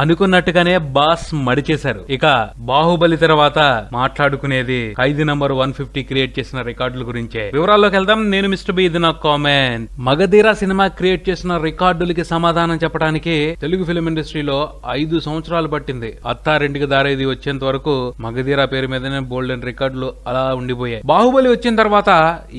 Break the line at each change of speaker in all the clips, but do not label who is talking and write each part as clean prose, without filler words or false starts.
అనుకున్నట్టుగానే బాస్ మడిచేశారు. ఇక బాహుబలి తర్వాత మాట్లాడుకునేది ఖైదీ నంబర్ 150 క్రియేట్ చేసిన రికార్డుల గురించే. వివరాల్లోకి వెళ్దాం. నేను మిస్టర్ బి, ఇది నా కామెంట్. మగధీర సినిమా క్రియేట్ చేసిన రికార్డులకి సమాధానం చెప్పడానికి తెలుగు ఫిలిం ఇండస్ట్రీలో 5 సంవత్సరాలు పట్టింది. అత్తారింటికి దారేది వచ్చేంత వరకు మగధీర పేరు మీదనే బోల్డెన్ రికార్డులు అలా ఉండిపోయాయి. బాహుబలి వచ్చిన తర్వాత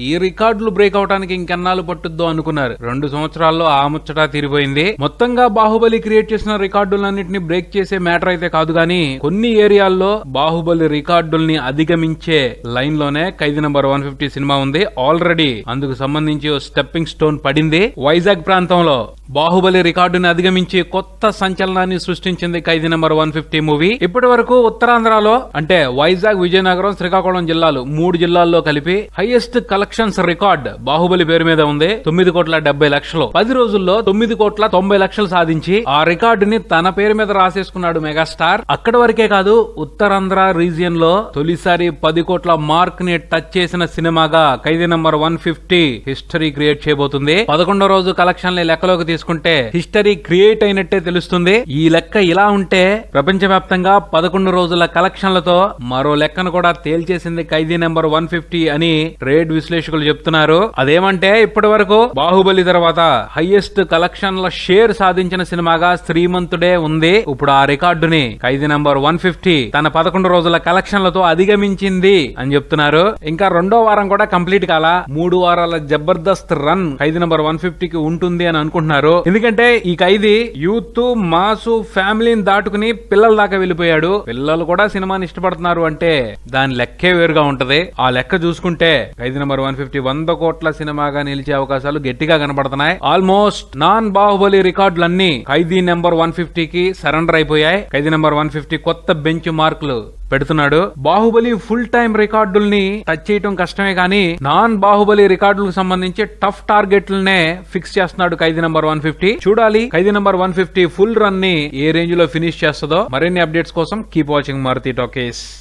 ఈ రికార్డులు బ్రేక్ అవడానికి ఇంకెన్నాళ్ళు పట్టుద్దో అనుకున్నారు. 2 సంవత్సరాల్లో ఆ ముచ్చట తీరిపోయింది. మొత్తంగా బాహుబలి క్రియేట్ చేసిన రికార్డులన్నింటినీ బ్రేక్ చేసే మ్యాటర్ అయితే కాదు గానీ కొన్ని ఏరియాల్లో బాహుబలి రికార్డుల్ని అధిగమించే లైన్ లోనే ఖైదీ నంబర్ 150 సినిమా ఉంది. ఆల్రెడీ అందుకు సంబంధించి ఓ స్టెప్పింగ్ స్టోన్ పడింది. వైజాగ్ ప్రాంతంలో బాహుబలి రికార్డుని అధిగమించి కొత్త సంచలనాన్ని సృష్టించింది ఖైదీ నంబర్ 150 మూవీ. ఇప్పటి వరకు ఉత్తరాంధ్రలో అంటే వైజాగ్, విజయనగరం, శ్రీకాకుళం జిల్లాలు 3 జిల్లాల్లో కలిపి హైయెస్ట్ కలెక్షన్స్ రికార్డ్ బాహుబలి పేరు మీద ఉంది. 9,70,00,000. 10 రోజుల్లో 9,90,00,000 సాధించి ఆ రికార్డుని తన పేరు మీద రాసేసుకున్నాడు మెగాస్టార్. అక్కడి వరకే కాదు, ఉత్తరాంధ్ర రీజియన్ లో తొలిసారి 10 కోట్ల మార్క్ ని టచ్ చేసిన సినిమాగా ఖైదీ నంబర్ 150 హిస్టరీ క్రియేట్ చేయబోతుంది. 11వ రోజు కలెక్షన్ లెక్కలోకి తీసుకుంటే హిస్టరీ క్రియేట్ అయినట్టే తెలుస్తుంది. ఈ లెక్క ఇలా ఉంటే ప్రపంచవ్యాప్తంగా 11 రోజుల కలెక్షన్లతో మరో లెక్కను కూడా తేల్చేసింది ఖైదీ నంబర్ 150 అని ట్రేడ్ విశ్లేషకులు చెప్తున్నారు. అదేమంటే ఇప్పటి వరకు బాహుబలి తర్వాత హైయెస్ట్ కలెక్షన్ల షేర్ సాధించిన సినిమాగా శ్రీమంతుడే ఉంది. ఇప్పుడు ఆ రికార్డుని ఖైదీ నంబర్ 150 తన 11 రోజుల కలెక్షన్లతో అధిగమించింది అని చెప్తున్నారు. ఇంకా 2వ వారం కూడా కంప్లీట్ కాలా. 3 వారాల జబర్దస్త్ రన్ ఖైదీ నంబర్ 150 కి ఉంటుంది అని అనుకుంటున్నారు. ఎందుకంటే ఈ ఖైదీ యూత్, మాసు, ఫ్యామిలీని దాటుకుని పిల్లల దాకా వెళ్ళిపోయాడు. పిల్లలు కూడా సినిమాని ఇష్టపడుతున్నారు అంటే దాని లెక్కే వేరుగా ఉంటది. ఆ లెక్క చూసుకుంటే ఖైదీ నంబర్ 150 100 కోట్ల సినిమాగా నిలిచే అవకాశాలు గట్టిగా కనబడుతున్నాయి. ఆల్మోస్ట్ నాన్ బాహుబలి రికార్డులన్నీ ఖైదీ నెంబర్ 150 కి సరెండర్ అయిపోయాయి. ఖైదీ నెంబర్ 150 కొత్త బెంచ్ మార్కులు పెడుతున్నాడు. బాహుబలి ఫుల్ టైం రికార్డుల్ని టచ్ చేయడం కష్టమే కానీ నాన్ బాహుబలి రికార్డులకు సంబంధించి టఫ్ టార్గెట్లనే ఫిక్స్ చేస్తున్నాడు ఖైదీ నంబర్ 150. చూడాలి ఖైదీ నంబర్ 150 ఫుల్ రన్ ని ఏ రేంజ్ లో ఫినిష్ చేస్తుందో. మరిన్ని అప్డేట్స్ కోసం కీప్ వాచింగ్ మారుతి టాకీస్.